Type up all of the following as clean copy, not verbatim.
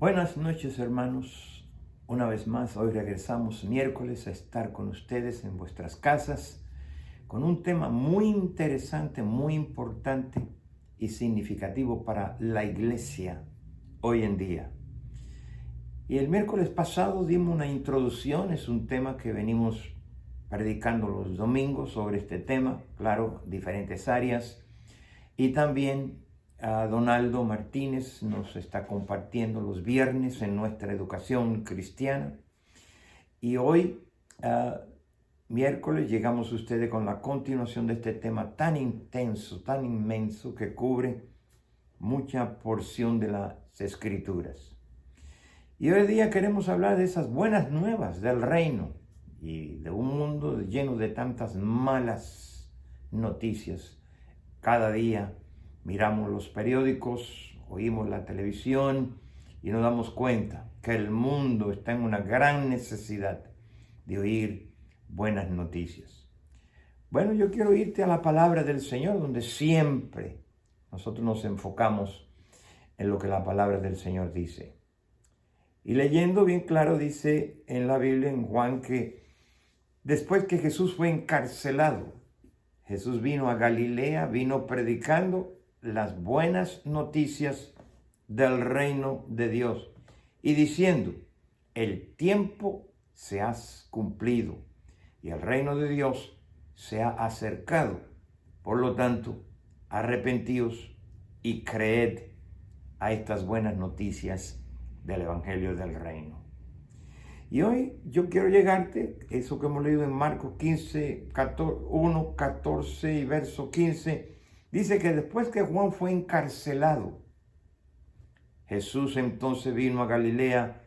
Buenas noches, hermanos. Una vez más, hoy regresamos miércoles a estar con ustedes en vuestras casas con un tema muy interesante, muy importante y significativo para la iglesia hoy en día. Y el miércoles pasado dimos una introducción, es un tema que venimos predicando los domingos sobre este tema, claro, diferentes áreas. Y también Donaldo Martínez nos está compartiendo los viernes en nuestra educación cristiana. Y hoy, miércoles, llegamos a ustedes con la continuación de este tema tan intenso, tan inmenso, que cubre mucha porción de las Escrituras. Y hoy día queremos hablar de esas buenas nuevas del reino y de un mundo lleno de tantas malas noticias. Cada día miramos los periódicos, oímos la televisión y nos damos cuenta que el mundo está en una gran necesidad de oír buenas noticias. Bueno, yo quiero irte a la palabra del Señor, donde siempre nosotros nos enfocamos en lo que la palabra del Señor dice. Y leyendo bien claro, dice en la Biblia, en Juan, que después que Jesús fue encarcelado, Jesús vino a Galilea, vino predicando las buenas noticias del reino de Dios y diciendo, el tiempo se ha cumplido y el reino de Dios se ha acercado. Por lo tanto, arrepentíos y creed a estas buenas noticias del Evangelio del Reino. Y hoy yo quiero llegarte, eso que hemos leído en Marcos 15, 1, 14 y verso 15, dice que después que Juan fue encarcelado, Jesús entonces vino a Galilea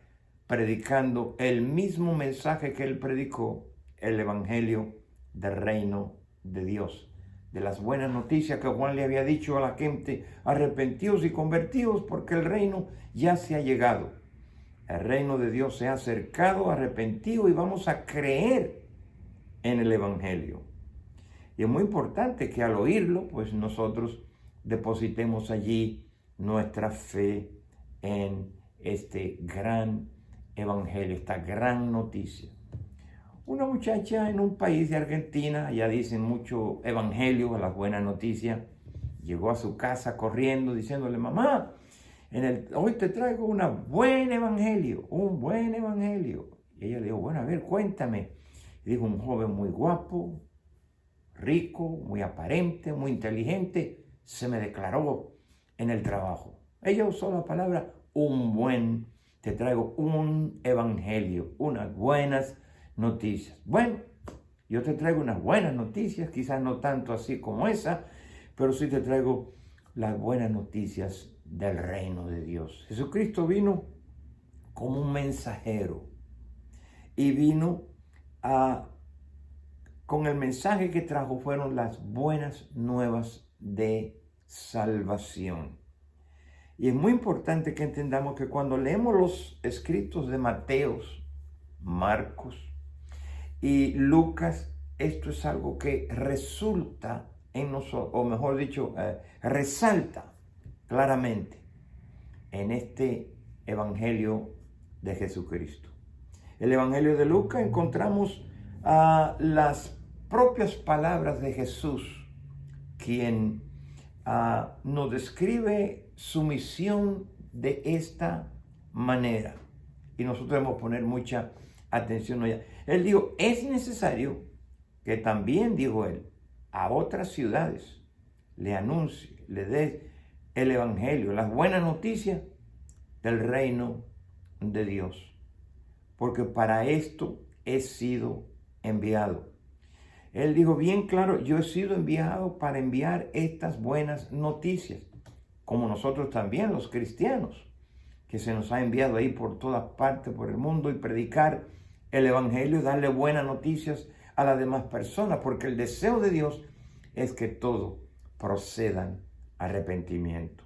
predicando el mismo mensaje que él predicó, el Evangelio del Reino de Dios, de las buenas noticias que Juan le había dicho a la gente, arrepentíos y convertíos porque el reino ya se ha llegado. El reino de Dios se ha acercado, arrepentido y vamos a creer en el Evangelio. Y es muy importante que al oírlo, pues nosotros depositemos allí nuestra fe en este gran Evangelio, esta gran noticia. Una muchacha en un país de Argentina, ya dicen mucho Evangelio, a las buenas noticias, llegó a su casa corriendo diciéndole, mamá, hoy te traigo un buen evangelio. Y ella le dijo, bueno, a ver, cuéntame. Y dijo, un joven muy guapo, rico, muy aparente, muy inteligente, se me declaró en el trabajo. Ella usó la palabra te traigo un evangelio, unas buenas noticias. Bueno, yo te traigo unas buenas noticias, quizás no tanto así como esa, pero sí te traigo las buenas noticias del reino de Dios. Jesucristo vino como un mensajero y vino con el mensaje que trajo fueron las buenas nuevas de salvación. Y es muy importante que entendamos que cuando leemos los escritos de Mateos, Marcos y Lucas, esto es algo que resulta en nosotros, o mejor dicho, resalta claramente en este Evangelio de Jesucristo. El Evangelio de Lucas encontramos las propias palabras de Jesús, quien nos describe su misión de esta manera. Y nosotros debemos poner mucha atención allá. Él dijo, es necesario que también, dijo él, a otras ciudades le anuncie, le dé el Evangelio, las buenas noticias del reino de Dios. Porque para esto he sido enviado. Él dijo bien claro, yo he sido enviado para enviar estas buenas noticias, como nosotros también los cristianos, que se nos ha enviado ahí por todas partes, por el mundo, y predicar el Evangelio, darle buenas noticias a las demás personas, porque el deseo de Dios es que todos procedan a arrepentimiento.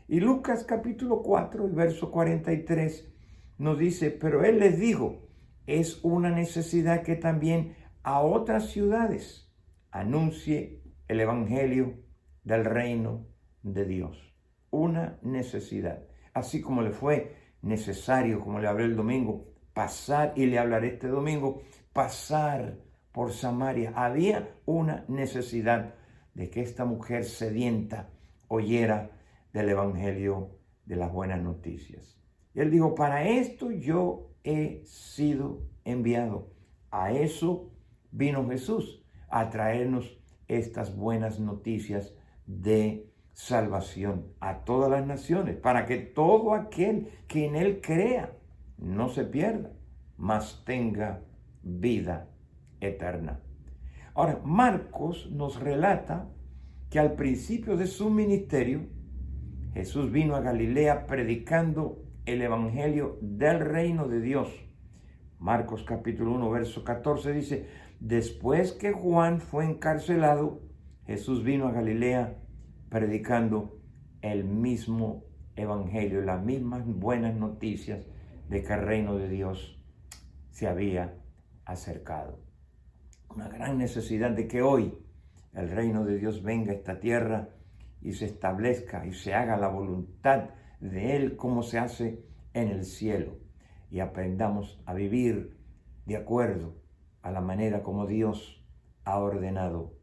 Y Lucas capítulo 4, el verso 43, nos dice, pero él les dijo, es una necesidad que también a otras ciudades anuncie el Evangelio del reino de Dios. Una necesidad. Así como le fue necesario, como le hablé el domingo, pasar, y le hablaré este domingo, pasar por Samaria. Había una necesidad de que esta mujer sedienta oyera del evangelio de las buenas noticias. Y él dijo, para esto yo he sido enviado. A eso vino Jesús, a traernos estas buenas noticias de salvación a todas las naciones, para que todo aquel que en él crea no se pierda, mas tenga vida eterna. Ahora, Marcos nos relata que al principio de su ministerio, Jesús vino a Galilea predicando el evangelio del reino de Dios. Marcos capítulo 1, verso 14 dice, después que Juan fue encarcelado, Jesús vino a Galilea predicando el mismo evangelio, las mismas buenas noticias de que el reino de Dios se había acercado. Una gran necesidad de que hoy el reino de Dios venga a esta tierra y se establezca y se haga la voluntad de Él como se hace en el cielo, y aprendamos a vivir de acuerdo a la manera como Dios ha ordenado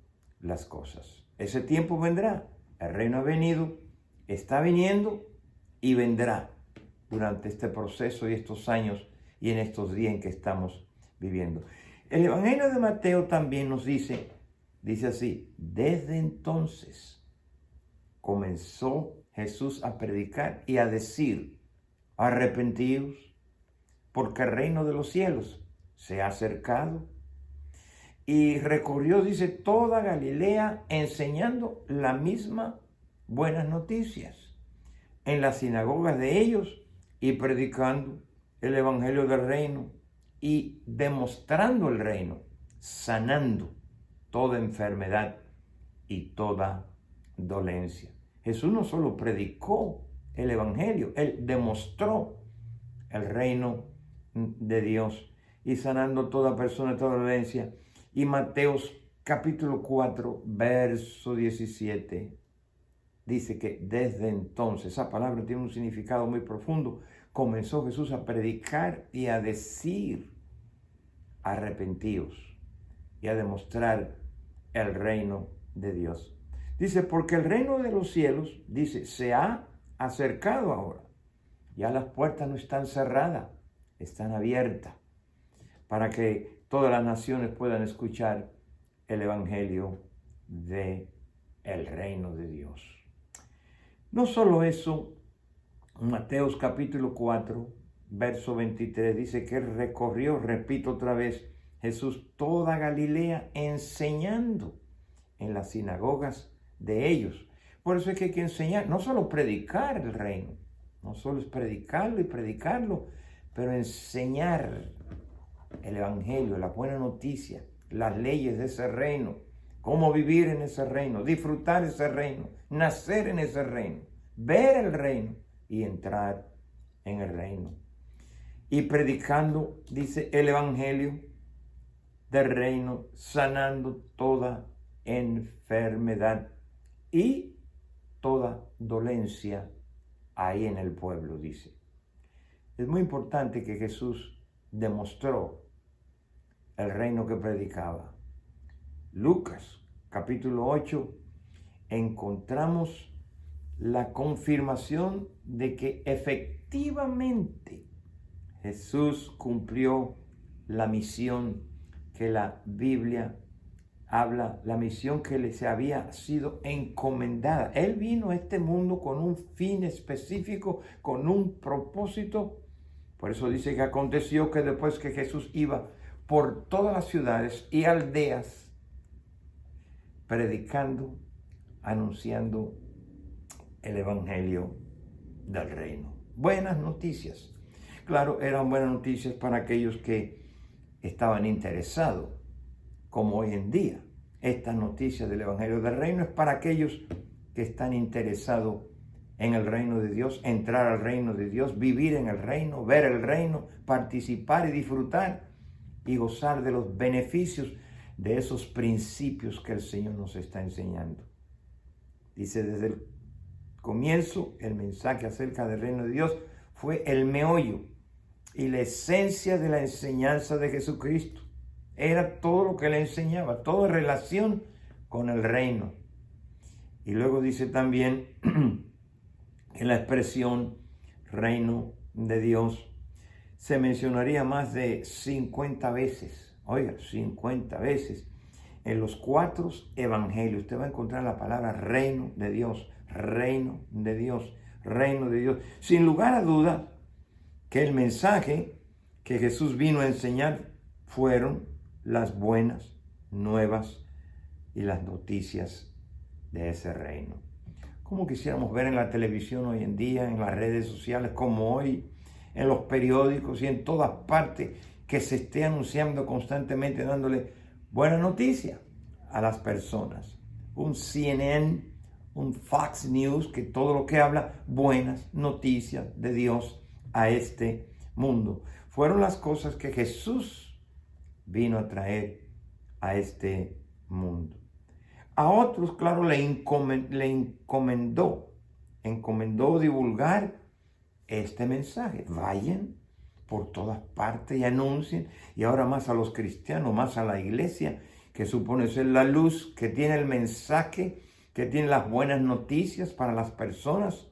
las cosas. Ese tiempo vendrá, el reino ha venido, está viniendo y vendrá durante este proceso y estos años y en estos días en que estamos viviendo. El Evangelio de Mateo también nos dice así, desde entonces comenzó Jesús a predicar y a decir, arrepentíos, porque el reino de los cielos se ha acercado. Y recorrió, dice, toda Galilea enseñando la misma buenas noticias en las sinagogas de ellos y predicando el evangelio del reino y demostrando el reino, sanando toda enfermedad y toda dolencia. Jesús no solo predicó el evangelio, él demostró el reino de Dios y sanando toda persona, toda dolencia. Y Mateos capítulo 4, verso 17, dice que desde entonces, esa palabra tiene un significado muy profundo, comenzó Jesús a predicar y a decir, arrepentíos, y a demostrar el reino de Dios. Dice, porque el reino de los cielos, dice, se ha acercado ahora. Ya las puertas no están cerradas, están abiertas, para que todas las naciones puedan escuchar el evangelio de el reino de Dios. No solo eso, Mateos capítulo 4, verso 23, dice que recorrió, repito otra vez, Jesús toda Galilea enseñando en las sinagogas de ellos. Por eso es que hay que enseñar, no solo predicar el reino, no solo es predicarlo y predicarlo, pero enseñar el evangelio, la buena noticia, las leyes de ese reino, cómo vivir en ese reino, disfrutar ese reino, nacer en ese reino, ver el reino y entrar en el reino. Y predicando, dice, el evangelio del reino, sanando toda enfermedad y toda dolencia ahí en el pueblo, dice. Es muy importante que Jesús demostró el reino que predicaba. Lucas capítulo 8 encontramos la confirmación de que efectivamente Jesús cumplió la misión que la Biblia habla, la misión que le se había sido encomendada. Él vino a este mundo con un fin específico, con un propósito. Por eso dice que aconteció que después que Jesús iba por todas las ciudades y aldeas, predicando, anunciando el evangelio del reino. Buenas noticias. Claro, eran buenas noticias para aquellos que estaban interesados, como hoy en día. Estas noticias del evangelio del reino es para aquellos que están interesados en el reino de Dios, entrar al reino de Dios, vivir en el reino, ver el reino, participar y disfrutar y gozar de los beneficios de esos principios que el Señor nos está enseñando. Dice, desde el comienzo, el mensaje acerca del reino de Dios fue el meollo y la esencia de la enseñanza de Jesucristo. Era todo lo que él enseñaba, todo en relación con el reino. Y luego dice también que la expresión reino de Dios se mencionaría más de 50 veces. Oiga, 50 veces. En los 4 evangelios usted va a encontrar la palabra reino de Dios, reino de Dios, reino de Dios. Sin lugar a duda que el mensaje que Jesús vino a enseñar fueron las buenas nuevas y las noticias de ese reino. Como quisiéramos ver en la televisión hoy en día, en las redes sociales, como hoy, en los periódicos y en todas partes, que se esté anunciando constantemente, dándole buena noticia a las personas. Un CNN, un Fox News, que todo lo que habla, buenas noticias de Dios a este mundo. Fueron las cosas que Jesús vino a traer a este mundo. A otros, claro, le encomendó divulgar este mensaje. Vayan por todas partes y anuncien. Y ahora más a los cristianos, más a la iglesia, que supone ser la luz, que tiene el mensaje, que tiene las buenas noticias para las personas.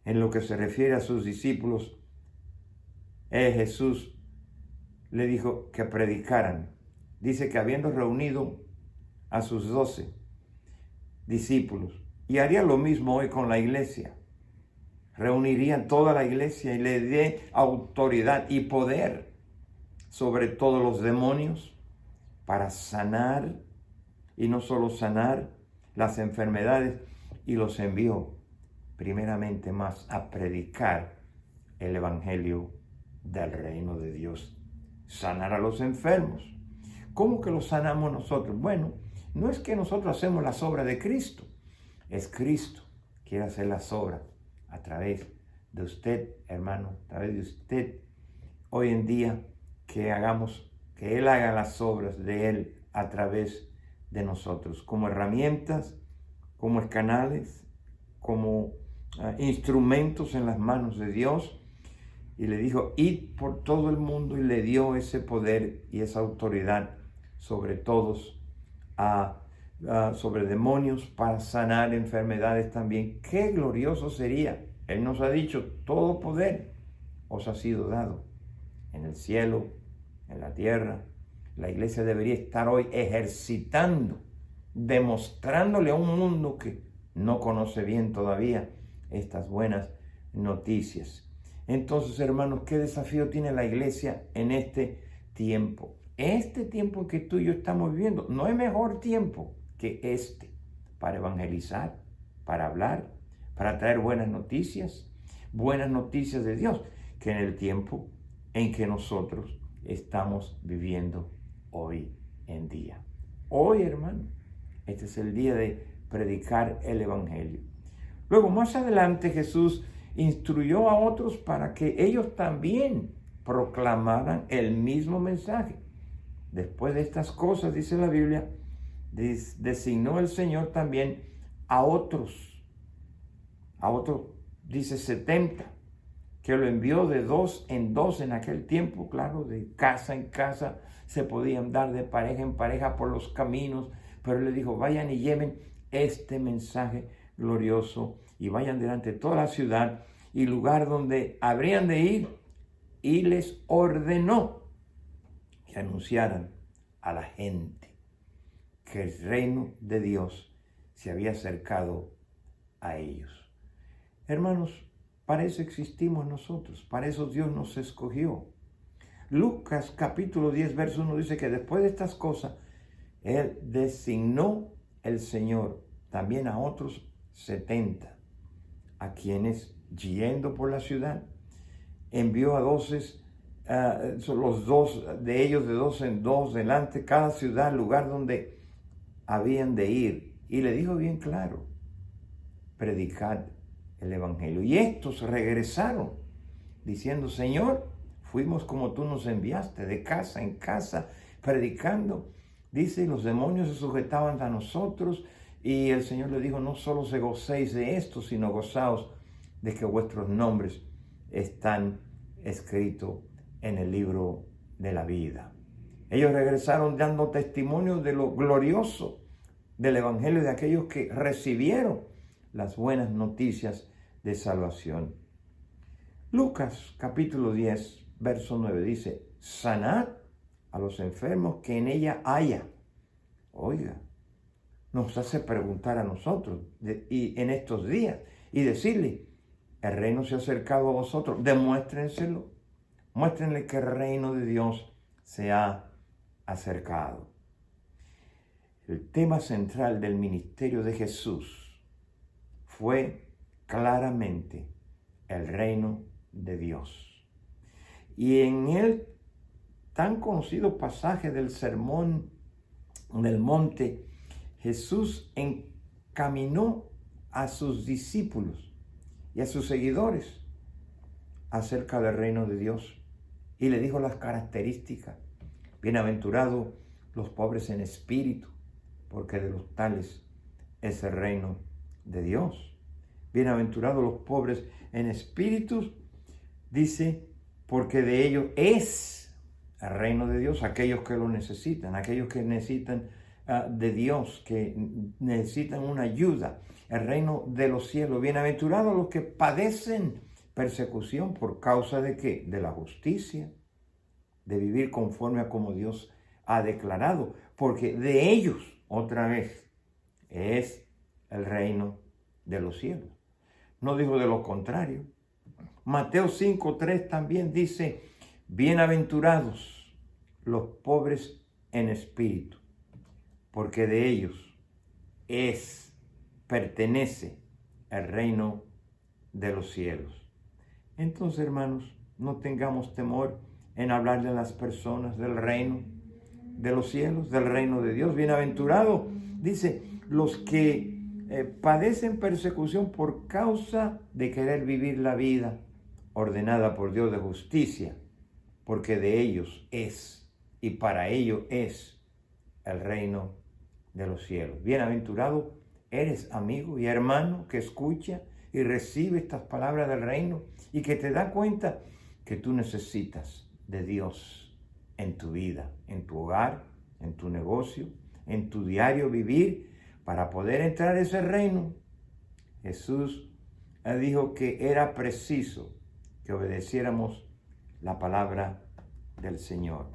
En lo que se refiere a sus discípulos, Jesús le dijo que predicaran. Dice que habiendo reunido a sus 12 discípulos, y haría lo mismo hoy con la iglesia, reuniría toda la iglesia y le dé autoridad y poder sobre todos los demonios para sanar, y no solo sanar las enfermedades, y los envió primeramente más a predicar el evangelio del reino de Dios, sanar a los enfermos. ¿Cómo que los sanamos nosotros? Bueno, no es que nosotros hacemos las obras de Cristo, es Cristo que quiere hacer las obras a través de usted, hermano, a través de usted. Hoy en día que Él haga las obras de Él a través de nosotros, como herramientas, como canales, como instrumentos en las manos de Dios. Y le dijo, id por todo el mundo, y le dio ese poder y esa autoridad sobre todos, sobre demonios, para sanar enfermedades también. ¡Qué glorioso sería! Él nos ha dicho, todo poder os ha sido dado en el cielo, en la tierra. La iglesia debería estar hoy ejercitando, demostrándole a un mundo que no conoce bien todavía estas buenas noticias. Entonces, hermanos, ¿qué desafío tiene la iglesia en este tiempo? Este tiempo que tú y yo estamos viviendo, no hay mejor tiempo que este para evangelizar, para hablar, para traer buenas noticias de Dios, que en el tiempo en que nosotros estamos viviendo hoy en día. Hoy, hermano, este es el día de predicar el evangelio. Luego, más adelante, Jesús instruyó a otros para que ellos también proclamaran el mismo mensaje. Después de estas cosas, dice la Biblia, designó el Señor también a otros, dice 70, que lo envió de 2 en 2 en aquel tiempo, claro, de casa en casa, se podían dar de pareja en pareja por los caminos, pero él le dijo, vayan y lleven este mensaje glorioso y vayan delante de toda la ciudad y lugar donde habrían de ir, y les ordenó que anunciaran a la gente que el reino de Dios se había acercado a ellos. Hermanos, para eso existimos nosotros, para eso Dios nos escogió. Lucas capítulo 10, verso 1 dice que después de estas cosas, Él designó el Señor también a otros 70, a quienes, yendo por la ciudad, envió a 12, los 2 de ellos de 2 en 2 delante, cada ciudad, lugar donde habían de ir. Y le dijo bien claro, predicad el evangelio. Y estos regresaron diciendo, Señor, fuimos como tú nos enviaste, de casa en casa, predicando. Dice, los demonios se sujetaban a nosotros, y el Señor le dijo, no solo se gocéis de esto, sino gozaos de que vuestros nombres están escritos en el libro de la vida. Ellos regresaron dando testimonio de lo glorioso del Evangelio, de aquellos que recibieron las buenas noticias de salvación. Lucas capítulo 10, verso 9 dice: sanad a los enfermos que en ella haya. Oiga, nos hace preguntar a nosotros y en estos días y decirle: el reino se ha acercado a vosotros, demuéstrenselo, muéstrenle que el reino de Dios se ha acercado. El tema central del ministerio de Jesús fue claramente el reino de Dios. Y en el tan conocido pasaje del Sermón del Monte, Jesús encaminó a sus discípulos y a sus seguidores acerca del reino de Dios y le dijo las características: bienaventurados los pobres en espíritu, porque de los tales es el reino de Dios. Bienaventurados los pobres en espíritu, dice, porque de ellos es el reino de Dios. Aquellos que lo necesitan, aquellos que necesitan de Dios, que necesitan una ayuda, el reino de los cielos. Bienaventurados los que padecen persecución por causa de ¿qué? De la justicia, de vivir conforme a como Dios ha declarado, porque de ellos, otra vez, es el reino de los cielos. No dijo de lo contrario. Mateo 5:3 también dice: bienaventurados los pobres en espíritu, porque de ellos pertenece el reino de los cielos. Entonces, hermanos, no tengamos temor en hablarle a las personas del reino de los cielos, del reino de Dios. Bienaventurado, dice, los que padecen persecución por causa de querer vivir la vida ordenada por Dios de justicia, porque de ellos es y para ellos es el reino de los cielos. Bienaventurado eres, amigo y hermano, que escucha y recibe estas palabras del reino y que te da cuenta que tú necesitas de Dios en tu vida, en tu hogar, en tu negocio, en tu diario vivir, para poder entrar a ese reino. Jesús dijo que era preciso que obedeciéramos la palabra del Señor.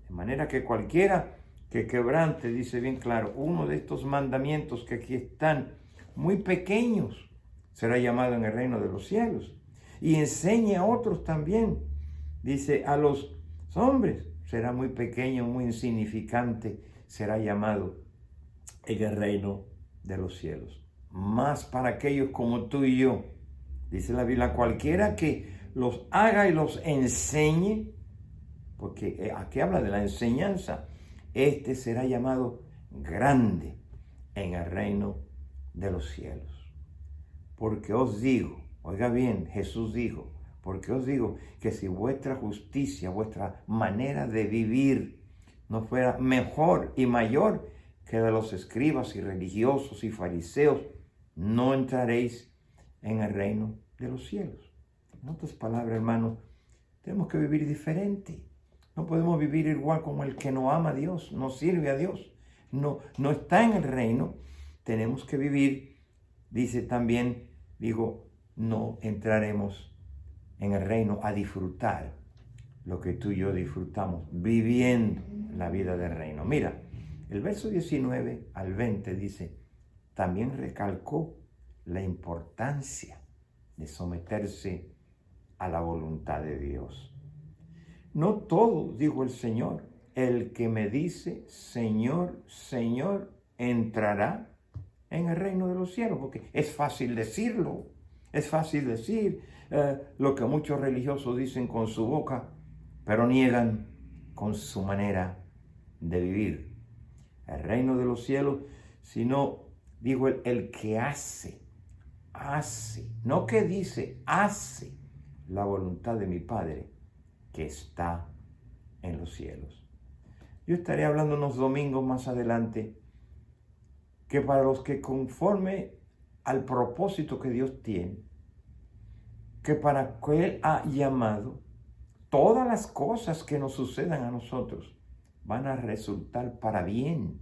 De manera que cualquiera que quebrante, dice bien claro, uno de estos mandamientos que aquí están, muy pequeños, será llamado en el reino de los cielos. Y enseñe a otros también. Dice, a los hombres será muy pequeño, muy insignificante, será llamado en el reino de los cielos. Más para aquellos como tú y yo, dice la Biblia, cualquiera que los haga y los enseñe, porque aquí habla de la enseñanza, este será llamado grande en el reino de los cielos. Porque os digo, oiga bien, Jesús dijo, porque os digo que si vuestra justicia, vuestra manera de vivir no fuera mejor y mayor que de los escribas y religiosos y fariseos, no entraréis en el reino de los cielos. En otras palabras, hermanos, tenemos que vivir diferente. No podemos vivir igual como el que no ama a Dios, no sirve a Dios, no está en el reino. Tenemos que vivir, dice también, digo, no entraremos en el reino a disfrutar lo que tú y yo disfrutamos viviendo la vida del reino. Mira, el verso 19 al 20 dice, también recalcó la importancia de someterse a la voluntad de Dios. No todo, dijo el Señor, el que me dice, Señor, Señor, entrará en el reino de los cielos, porque es fácil decirlo, es fácil decir lo que muchos religiosos dicen con su boca, pero niegan con su manera de vivir. El reino de los cielos, sino, digo, el que hace, no que dice, hace la voluntad de mi Padre que está en los cielos. Yo estaré hablando unos domingos más adelante que para los que conforme al propósito que Dios tiene, que para que Él ha llamado, todas las cosas que nos sucedan a nosotros van a resultar para bien.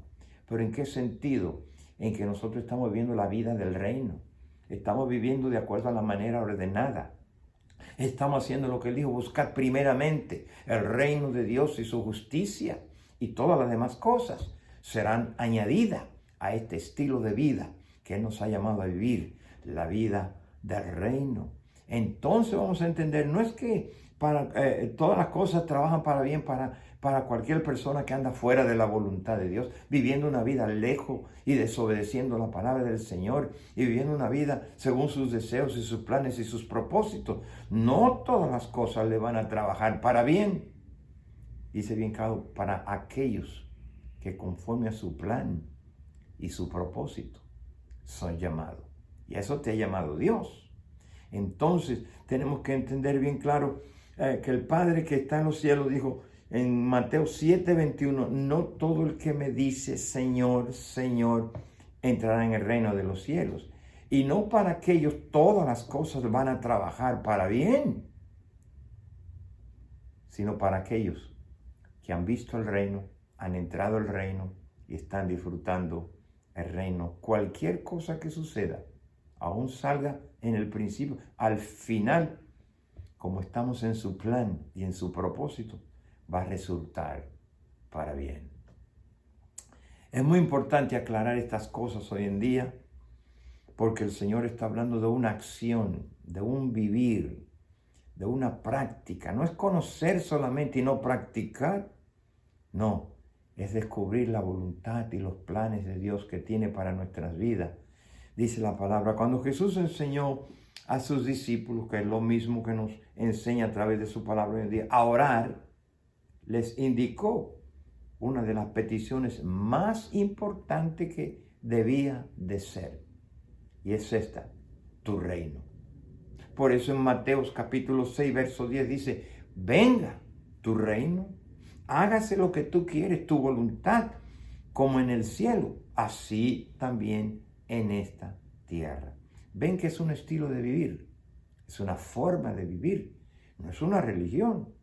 ¿Pero en qué sentido? En que nosotros estamos viviendo la vida del reino. Estamos viviendo de acuerdo a la manera ordenada. Estamos haciendo lo que Él dijo, buscar primeramente el reino de Dios y su justicia, y todas las demás cosas serán añadidas a este estilo de vida que Él nos ha llamado a vivir, la vida del reino. Entonces vamos a entender, no es que todas las cosas trabajan para bien para cualquier persona que anda fuera de la voluntad de Dios, viviendo una vida lejos y desobedeciendo la palabra del Señor y viviendo una vida según sus deseos y sus planes y sus propósitos. No todas las cosas le van a trabajar para bien. Dice bien claro, para aquellos que conforme a su plan y su propósito son llamados. Y a eso te ha llamado Dios. Entonces tenemos que entender bien claro que el Padre que está en los cielos dijo en Mateo 7:21, no todo el que me dice Señor, Señor, entrará en el reino de los cielos. Y no para aquellos todas las cosas van a trabajar para bien, sino para aquellos que han visto el reino, han entrado al reino y están disfrutando el reino. Cualquier cosa que suceda, aún salga en el principio, al final, como estamos en su plan y en su propósito, va a resultar para bien. Es muy importante aclarar estas cosas hoy en día, porque el Señor está hablando de una acción, de un vivir, de una práctica. No es conocer solamente y no practicar. No, es descubrir la voluntad y los planes de Dios que tiene para nuestras vidas. Dice la palabra, cuando Jesús enseñó a sus discípulos, que es lo mismo que nos enseña a través de su palabra hoy en día, a orar, les indicó una de las peticiones más importantes que debía de ser. Y es esta, tu reino. Por eso en Mateo capítulo 6, verso 10 dice, venga tu reino, hágase lo que tú quieres, tu voluntad, como en el cielo, así también en esta tierra. Ven que es un estilo de vivir, es una forma de vivir, no es una religión.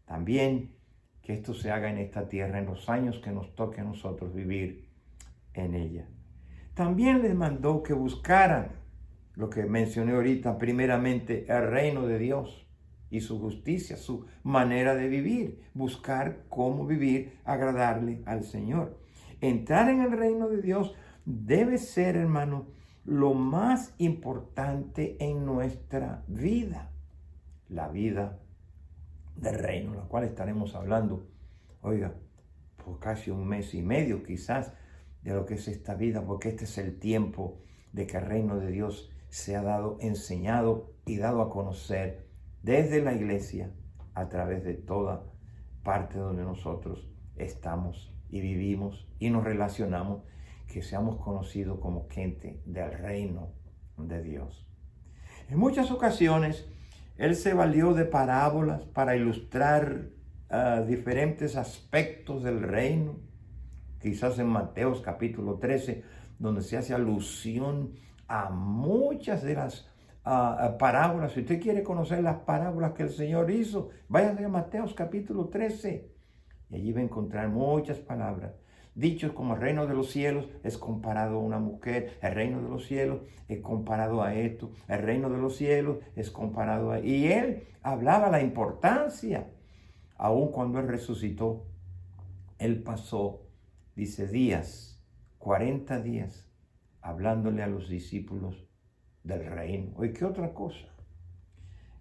También que esto se haga en esta tierra, en los años que nos toque a nosotros vivir en ella. También les mandó que buscaran, lo que mencioné ahorita, primeramente el reino de Dios y su justicia, su manera de vivir, buscar cómo vivir, agradarle al Señor. Entrar en el reino de Dios debe ser, hermano, lo más importante en nuestra vida, la vida del reino, la cual estaremos hablando, oiga, por casi un mes y medio quizás, de lo que es esta vida, porque este es el tiempo de que el reino de Dios se ha dado, enseñado y dado a conocer desde la iglesia a través de toda parte donde nosotros estamos y vivimos y nos relacionamos, que seamos conocidos como gente del reino de Dios. En muchas ocasiones, Él se valió de parábolas para ilustrar diferentes aspectos del reino. Quizás en Mateo capítulo 13, donde se hace alusión a muchas de las parábolas. Si usted quiere conocer las parábolas que el Señor hizo, váyase a Mateo capítulo 13. Y allí va a encontrar muchas palabras. Dichos como el reino de los cielos es comparado a una mujer, el reino de los cielos es comparado a esto, el reino de los cielos es comparado a... Y Él hablaba la importancia. Aun cuando Él resucitó, Él pasó, dice, 40 días, hablándole a los discípulos del reino. Oye, ¿qué otra cosa?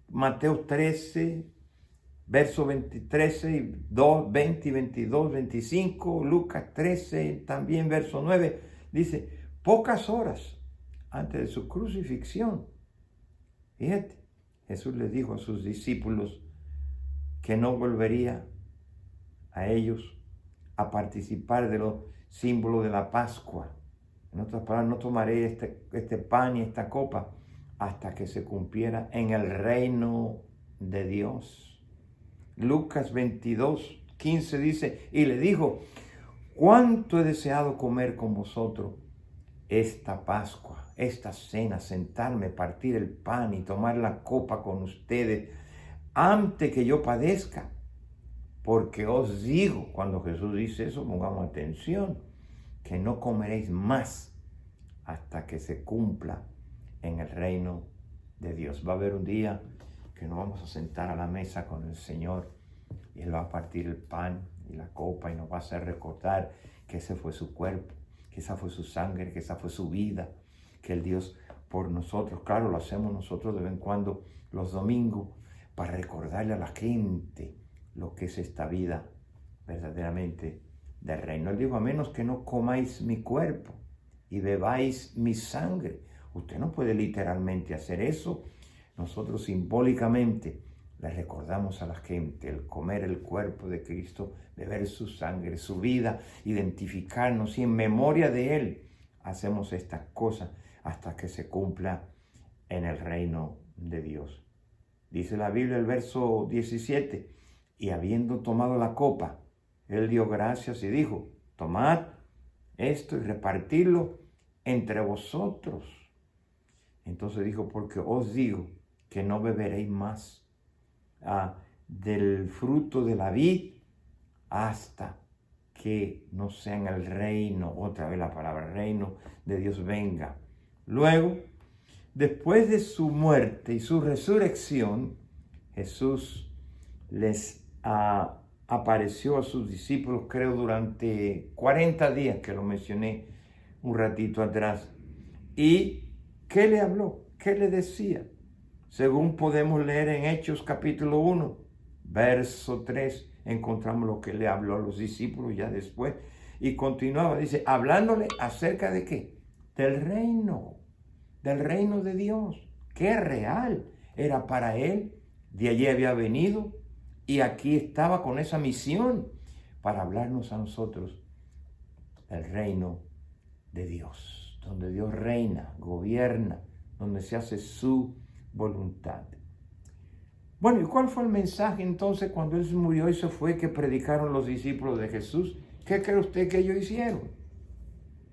Mateo 13, verso 13, 20 y 22, 25, Lucas 13, también verso 9, dice, pocas horas antes de su crucifixión, fíjate, Jesús les dijo a sus discípulos que no volvería a ellos a participar de los símbolos de la Pascua. En otras palabras, no tomaré este pan y esta copa hasta que se cumpliera en el reino de Dios. Lucas 22, 15 dice, y le dijo, cuánto he deseado comer con vosotros esta Pascua, esta cena, sentarme, partir el pan y tomar la copa con ustedes antes que yo padezca. Porque os digo, cuando Jesús dice eso, pongamos atención, que no comeréis más hasta que se cumpla en el reino de Dios. Va a haber un día que nos vamos a sentar a la mesa con el Señor y Él va a partir el pan y la copa y nos va a hacer recordar que ese fue su cuerpo, que esa fue su sangre, que esa fue su vida, que el Dios por nosotros, claro, lo hacemos nosotros de vez en cuando los domingos para recordarle a la gente lo que es esta vida verdaderamente del reino. Él dijo, a menos que no comáis mi cuerpo y bebáis mi sangre. Usted no puede literalmente hacer eso. Nosotros simbólicamente le recordamos a la gente el comer el cuerpo de Cristo, beber su sangre, su vida, identificarnos y en memoria de Él hacemos estas cosas hasta que se cumpla en el reino de Dios. Dice la Biblia, el verso 17, y habiendo tomado la copa, Él dio gracias y dijo, tomad esto y repartidlo entre vosotros. Entonces dijo, porque os digo que no beberéis más del fruto de la vid hasta que no sea en el reino, otra vez la palabra reino de Dios venga. Luego, después de su muerte y su resurrección, Jesús les apareció a sus discípulos, creo, durante 40 días, que lo mencioné un ratito atrás. ¿Y qué le habló? ¿Qué le decía? Según podemos leer en Hechos capítulo 1, verso 3, encontramos lo que le habló a los discípulos ya después. Y continuaba, dice, hablándole acerca de ¿qué? Del reino de Dios, que es real, era para él, de allí había venido y aquí estaba con esa misión para hablarnos a nosotros del reino de Dios, donde Dios reina, gobierna, donde se hace su voluntad. Bueno, ¿y cuál fue el mensaje entonces cuando Él murió y se fue que predicaron los discípulos de Jesús? ¿Qué cree usted que ellos hicieron?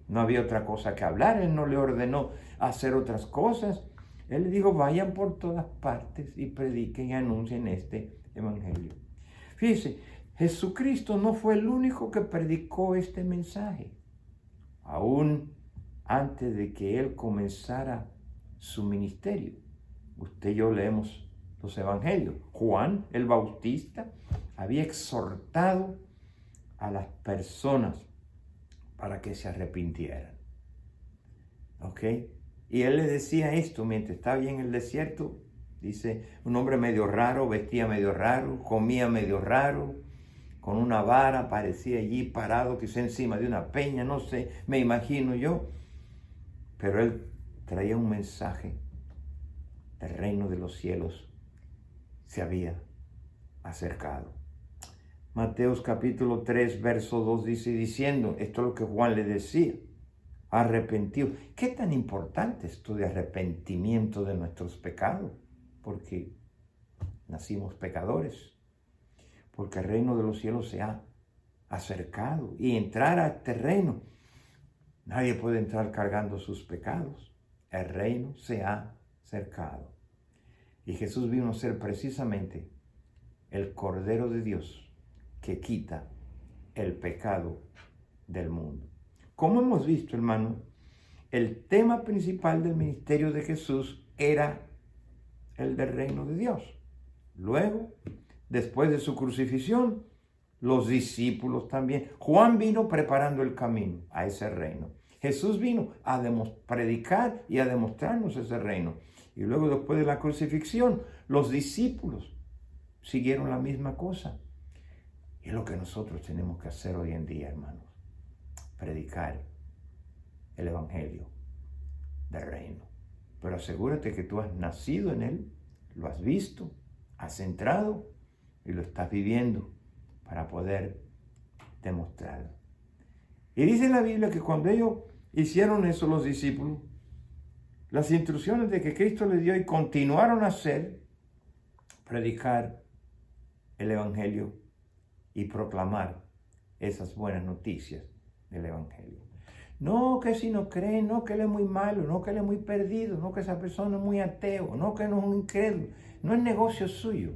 No había otra cosa que hablar, Él no le ordenó hacer otras cosas. Él le dijo, vayan por todas partes y prediquen y anuncien este evangelio. Fíjese, Jesucristo no fue el único que predicó este mensaje. Aún antes de que Él comenzara su ministerio. Usted y yo leemos los evangelios. Juan el Bautista había exhortado a las personas para que se arrepintieran. ¿Ok? Y él le decía esto mientras estaba ahí en el desierto. Dice, un hombre medio raro, vestía medio raro, comía medio raro, con una vara, parecía allí parado, quizá encima de una peña, no sé, me imagino yo. Pero él traía un mensaje del reino de los cielos. Se había acercado. Mateos capítulo 3, verso 2 dice, diciendo, esto es lo que Juan le decía, arrepentido. ¿Qué tan importante esto de arrepentimiento de nuestros pecados? Porque nacimos pecadores, porque el reino de los cielos se ha acercado y entrar a este reino. Nadie puede entrar cargando sus pecados. El reino se ha acercado. Y Jesús vino a ser precisamente el Cordero de Dios que quita el pecado del mundo. Como hemos visto, hermano, el tema principal del ministerio de Jesús era el del reino de Dios. Luego, después de su crucifixión, los discípulos también. Juan vino preparando el camino a ese reino. Jesús vino a predicar y a demostrarnos ese reino. Y luego, después de la crucifixión, los discípulos siguieron la misma cosa. Y es lo que nosotros tenemos que hacer hoy en día, hermanos. Predicar el evangelio del reino. Pero asegúrate que tú has nacido en él, lo has visto, has entrado y lo estás viviendo para poder demostrarlo. Y dice la Biblia que cuando ellos hicieron eso, los discípulos, las instrucciones de que Cristo les dio y continuaron a hacer, predicar el evangelio y proclamar esas buenas noticias del evangelio. No, que si no cree, no, que él es muy malo, no, que él es muy perdido, no, que esa persona es muy ateo, no, que no es un incrédulo. No es negocio suyo.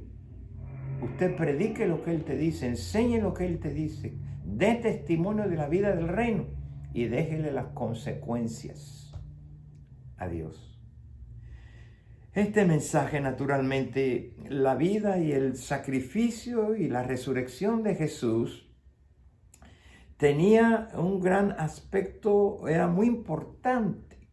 Usted predique lo que él te dice, enseñe lo que él te dice, dé testimonio de la vida del reino y déjele las consecuencias a Dios. Este mensaje, naturalmente, la vida y el sacrificio y la resurrección de Jesús tenía un gran aspecto, era muy importante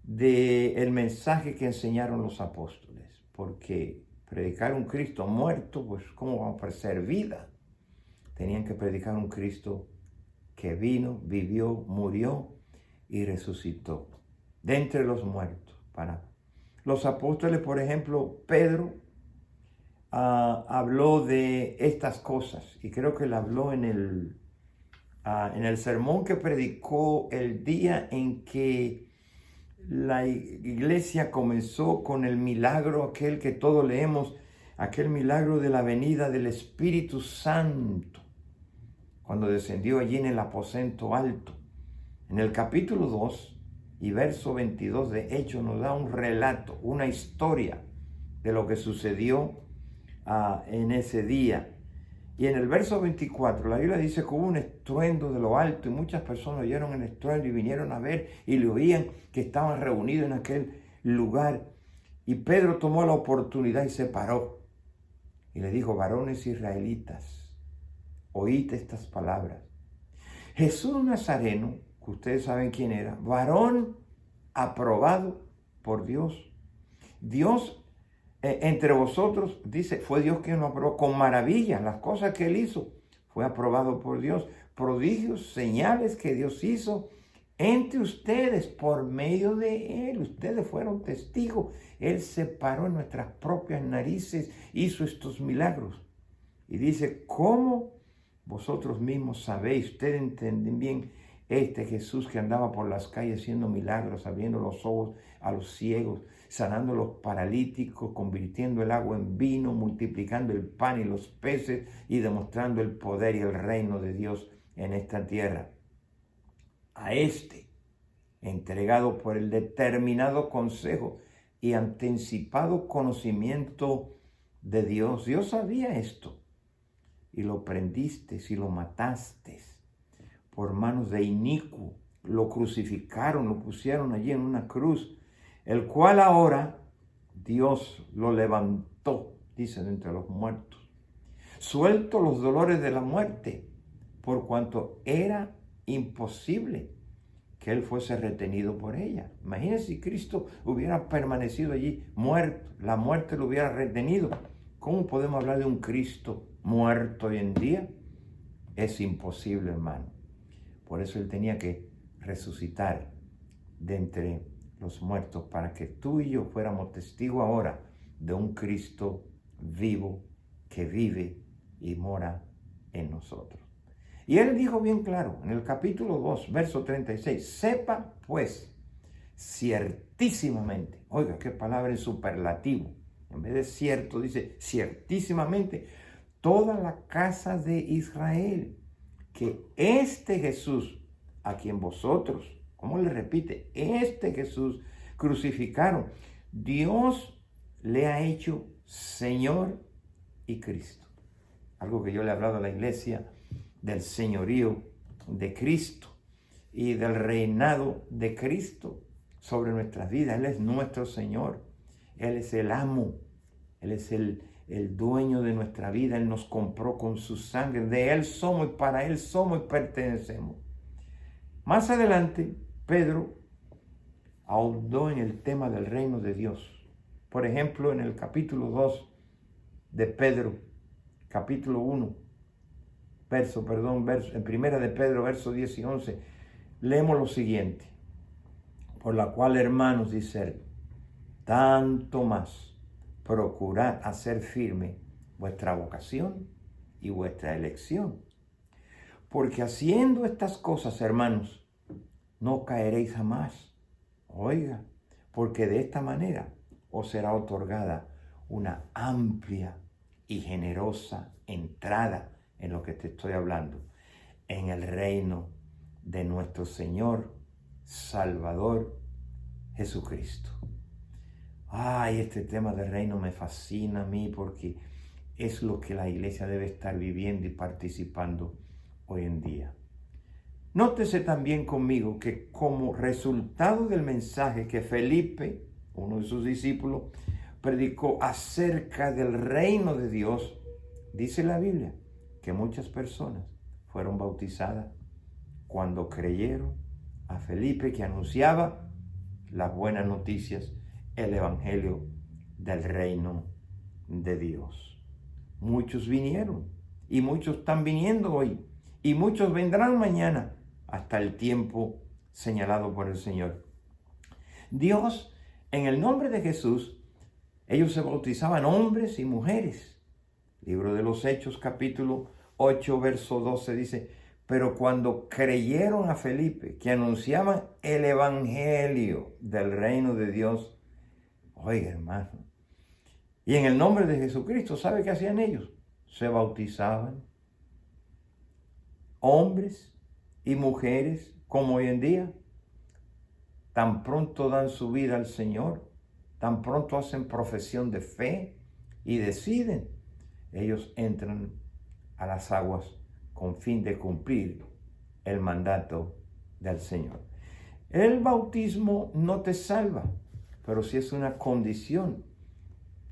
del mensaje que enseñaron los apóstoles, porque predicar un Cristo muerto, pues ¿cómo va a ofrecer vida? Tenían que predicar un Cristo que vino, vivió, murió y resucitó de entre los muertos. Para los apóstoles, por ejemplo, Pedro habló de estas cosas y creo que la habló en el sermón que predicó el día en que la iglesia comenzó con el milagro, aquel que todos leemos, aquel milagro de la venida del Espíritu Santo, cuando descendió allí en el aposento alto. En el capítulo 2 y verso 22 de Hechos nos da un relato, una historia de lo que sucedió en ese día. Y en el verso 24, la Biblia dice que hubo un estruendo de lo alto y muchas personas oyeron el estruendo y vinieron a ver y le oían que estaban reunidos en aquel lugar. Y Pedro tomó la oportunidad y se paró y le dijo: varones israelitas, oíd estas palabras. Jesús Nazareno, que ustedes saben quién era, varón aprobado por Dios. Dios entre vosotros, dice, fue Dios quien lo aprobó con maravillas, las cosas que él hizo, fue aprobado por Dios. Prodigios, señales que Dios hizo entre ustedes por medio de él. Ustedes fueron testigos. Él se paró en nuestras propias narices, hizo estos milagros. Y dice, ¿cómo vosotros mismos sabéis? Ustedes entienden bien este Jesús que andaba por las calles haciendo milagros, abriendo los ojos a los ciegos, sanando a los paralíticos, convirtiendo el agua en vino, multiplicando el pan y los peces y demostrando el poder y el reino de Dios en esta tierra. A este, entregado por el determinado consejo y anticipado conocimiento de Dios. Dios sabía esto y lo prendiste y lo mataste por manos de inicuo. Lo crucificaron, lo pusieron allí en una cruz, el cual ahora Dios lo levantó, dice, de entre los muertos, suelto los dolores de la muerte, por cuanto era imposible que él fuese retenido por ella. Imagínense si Cristo hubiera permanecido allí muerto, la muerte lo hubiera retenido. ¿Cómo podemos hablar de un Cristo muerto hoy en día? Es imposible, hermano. Por eso él tenía que resucitar de entre los muertos para que tú y yo fuéramos testigos ahora de un Cristo vivo que vive y mora en nosotros. Y él dijo bien claro en el capítulo 2, verso 36, sepa pues ciertísimamente, oiga qué palabra en superlativo, en vez de cierto dice ciertísimamente, toda la casa de Israel, que este Jesús, a quien vosotros, ¿cómo le repite? Este Jesús crucificaron, Dios le ha hecho Señor y Cristo. Algo que yo le he hablado a la iglesia del señorío de Cristo y del reinado de Cristo sobre nuestras vidas. Él es nuestro Señor, Él es el amo, Él es el dueño de nuestra vida. Él nos compró con su sangre, de Él somos y para Él somos y pertenecemos. Más adelante, Pedro ahondó en el tema del reino de Dios. Por ejemplo, en el capítulo 2 de Pedro, capítulo 1, en primera de Pedro, versos 10 y 11, leemos lo siguiente: por la cual, hermanos, dice él, tanto más procurad hacer firme vuestra vocación y vuestra elección. Porque haciendo estas cosas, hermanos, no caeréis jamás. Oiga, porque de esta manera os será otorgada una amplia y generosa entrada en lo que te estoy hablando, en el reino de nuestro Señor, Salvador, Jesucristo. Ay, este tema del reino me fascina a mí porque es lo que la iglesia debe estar viviendo y participando hoy en día. Nótese también conmigo que como resultado del mensaje que Felipe, uno de sus discípulos, predicó acerca del reino de Dios, dice la Biblia que muchas personas fueron bautizadas cuando creyeron a Felipe, que anunciaba las buenas noticias, el evangelio del reino de Dios. Muchos vinieron y muchos están viniendo hoy y muchos vendrán mañana hasta el tiempo señalado por el Señor. Dios, en el nombre de Jesús, ellos se bautizaban hombres y mujeres. Libro de los Hechos, capítulo 8, verso 12 dice: pero cuando creyeron a Felipe, que anunciaban el evangelio del reino de Dios, oiga, hermano, y en el nombre de Jesucristo, ¿sabe qué hacían ellos? Se bautizaban, hombres y mujeres, como hoy en día, tan pronto dan su vida al Señor, tan pronto hacen profesión de fe y deciden, ellos entran a las aguas con fin de cumplir el mandato del Señor. El bautismo no te salva, pero sí es una condición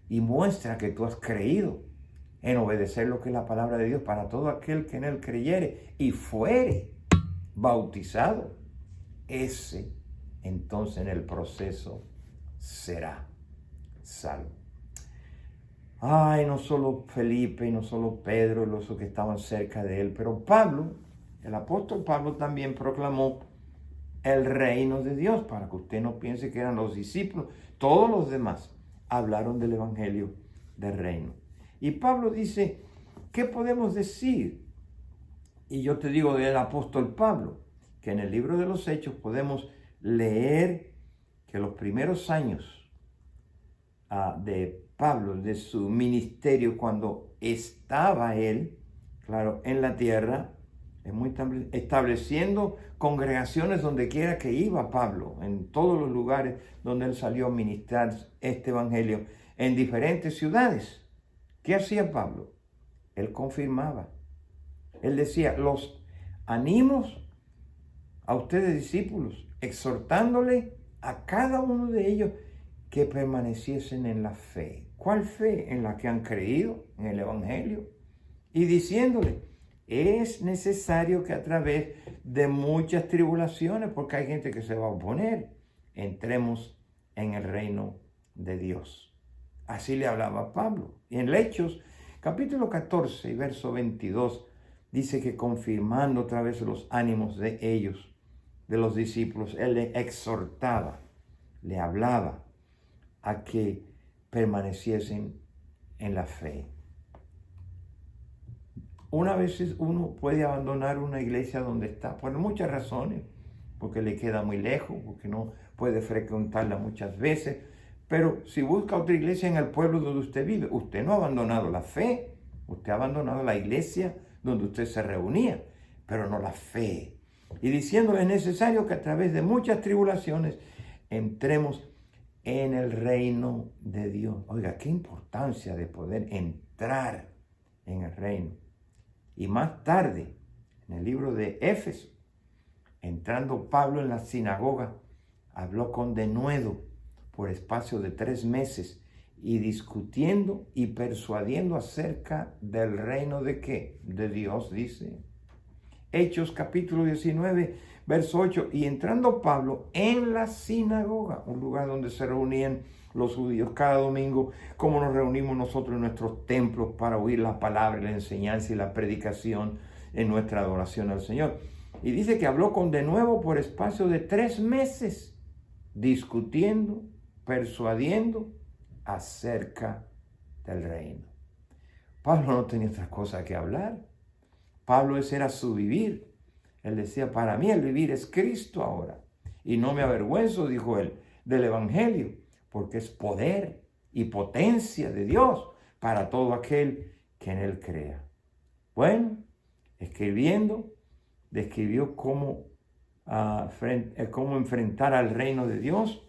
y muestra que tú has creído en obedecer lo que es la palabra de Dios para todo aquel que en él creyere y fuere bautizado. Ese entonces en el proceso será salvo. Ay, no solo Felipe y no solo Pedro, los que estaban cerca de él, pero Pablo, el apóstol Pablo también proclamó el reino de Dios, para que usted no piense que eran los discípulos. Todos los demás hablaron del evangelio del reino. Y Pablo dice, ¿qué podemos decir? Y yo te digo del apóstol Pablo, que en el libro de los Hechos podemos leer que los primeros años de Pablo, de su ministerio, cuando estaba él, claro, en la tierra, estableciendo congregaciones donde quiera que iba Pablo, en todos los lugares donde él salió a ministrar este evangelio, en diferentes ciudades. ¿Qué hacía Pablo? Él confirmaba. Él decía, los animo a ustedes discípulos, exhortándole a cada uno de ellos que permaneciesen en la fe. ¿Cuál fe? En la que han creído, en el evangelio. Y diciéndole, es necesario que a través de muchas tribulaciones, porque hay gente que se va a oponer, entremos en el reino de Dios. Así le hablaba Pablo. Y en Hechos, capítulo 14 y verso 22, dice que confirmando otra vez los ánimos de ellos, de los discípulos, él le exhortaba, le hablaba a que permaneciesen en la fe. Una vez uno puede abandonar una iglesia donde está, por muchas razones, porque le queda muy lejos, porque no puede frecuentarla muchas veces, pero si busca otra iglesia en el pueblo donde usted vive, usted no ha abandonado la fe, usted ha abandonado la iglesia donde usted se reunía, pero no la fe. Y diciéndole, es necesario que a través de muchas tribulaciones entremos en el reino de Dios. Oiga, qué importancia de poder entrar en el reino. Y más tarde, en el libro de Éfeso, entrando Pablo en la sinagoga, habló con denuedo por espacio de 3 meses y discutiendo y persuadiendo acerca del reino de ¿qué? De Dios, dice. Hechos capítulo 19, verso 8. Y entrando Pablo en la sinagoga, un lugar donde se reunían los judíos cada domingo, como nos reunimos nosotros en nuestros templos para oír la palabra, la enseñanza y la predicación en nuestra adoración al Señor. Y dice que habló con denuedo por espacio de 3 meses, discutiendo, persuadiendo acerca del reino. Pablo no tenía otra cosa que hablar. Pablo, ese era su vivir. Él decía, para mí el vivir es Cristo ahora. Y no me avergüenzo, dijo él, del evangelio, porque es poder y potencia de Dios para todo aquel que en él crea. Bueno, escribiendo, describió cómo cómo enfrentar al reino de Dios.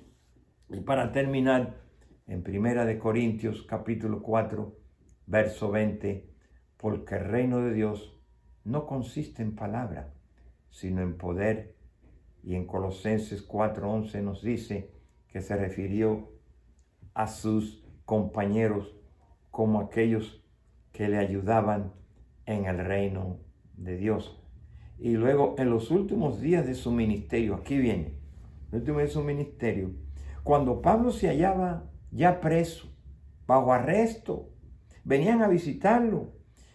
Y para terminar, en 1 Corintios capítulo 4, verso 20, porque el reino de Dios no consiste en palabra, sino en poder. Y en Colosenses 4:11 nos dice que se refirió a sus compañeros como aquellos que le ayudaban en el reino de Dios. Y luego en los últimos días de su ministerio, aquí viene, los últimos días de su ministerio, cuando Pablo se hallaba ya preso, bajo arresto, venían a visitarlo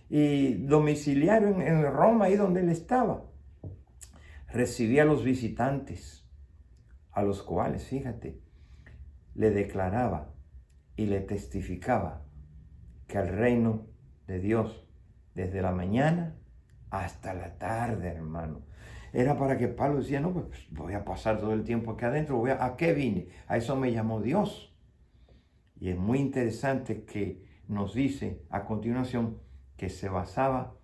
y domiciliaron en Roma, ahí donde él estaba. Recibía a los visitantes, a los cuales, fíjate, le declaraba y le testificaba que el reino de Dios, desde la mañana hasta la tarde, hermano, era para que Pablo decía, no, pues voy a pasar todo el tiempo aquí adentro, ¿a qué vine? A eso me llamó Dios. Y es muy interesante que nos dice a continuación que se basaba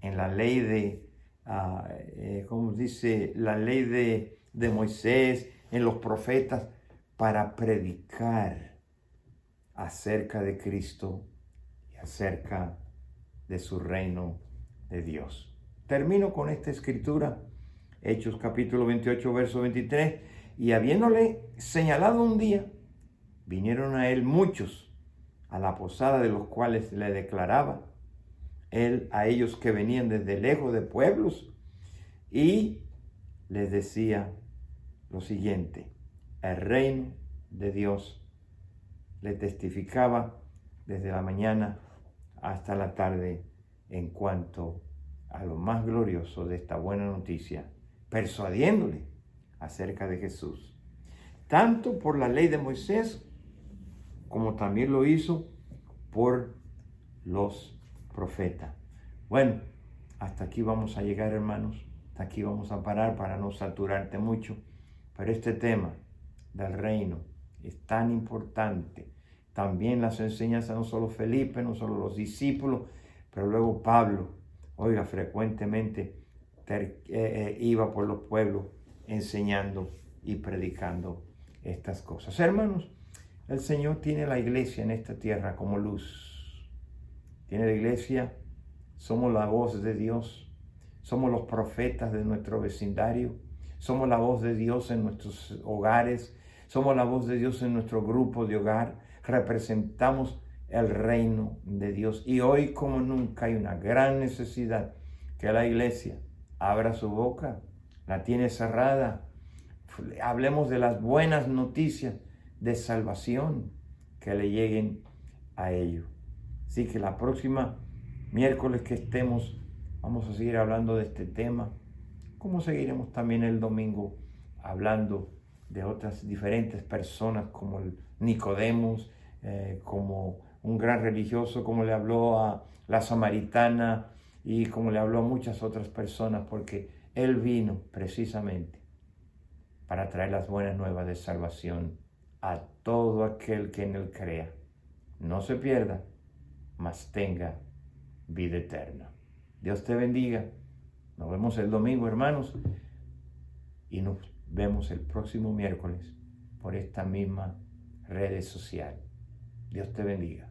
en la ley de, ¿cómo dice? La ley de Moisés, en los profetas, para predicar acerca de Cristo y acerca de su reino de Dios. Termino con esta escritura, Hechos capítulo 28, verso 23, y habiéndole señalado un día, vinieron a él muchos a la posada, de los cuales le declaraba él a ellos que venían desde lejos de pueblos, y les decía lo siguiente: el reino de Dios, le testificaba desde la mañana hasta la tarde en cuanto a lo más glorioso de esta buena noticia, persuadiéndole acerca de Jesús, tanto por la ley de Moisés como también lo hizo por los profetas. Bueno, hasta aquí vamos a llegar, hermanos. Hasta aquí vamos a parar para no saturarte mucho. Pero este tema del reino es tan importante. También las enseñanzas, no solo Felipe, no solo los discípulos, pero luego Pablo, oiga, frecuentemente iba por los pueblos enseñando y predicando estas cosas. Hermanos, el Señor tiene la iglesia en esta tierra como luz. Tiene la iglesia, somos la voz de Dios, somos los profetas de nuestro vecindario, somos la voz de Dios en nuestros hogares, somos la voz de Dios en nuestro grupo de hogar, representamos el reino de Dios. Y hoy como nunca hay una gran necesidad que la iglesia abra su boca, la tiene cerrada. Hablemos de las buenas noticias de salvación que le lleguen a ellos. Así que la próxima miércoles que estemos, vamos a seguir hablando de este tema, como seguiremos también el domingo hablando de otras diferentes personas como el Nicodemos, como un gran religioso, como le habló a la samaritana y como le habló a muchas otras personas, porque él vino precisamente para traer las buenas nuevas de salvación a todo aquel que en él crea. No se pierda, mas tenga vida eterna. Dios te bendiga. Nos vemos el domingo, hermanos, y nos vemos el próximo miércoles por esta misma red social. Dios te bendiga.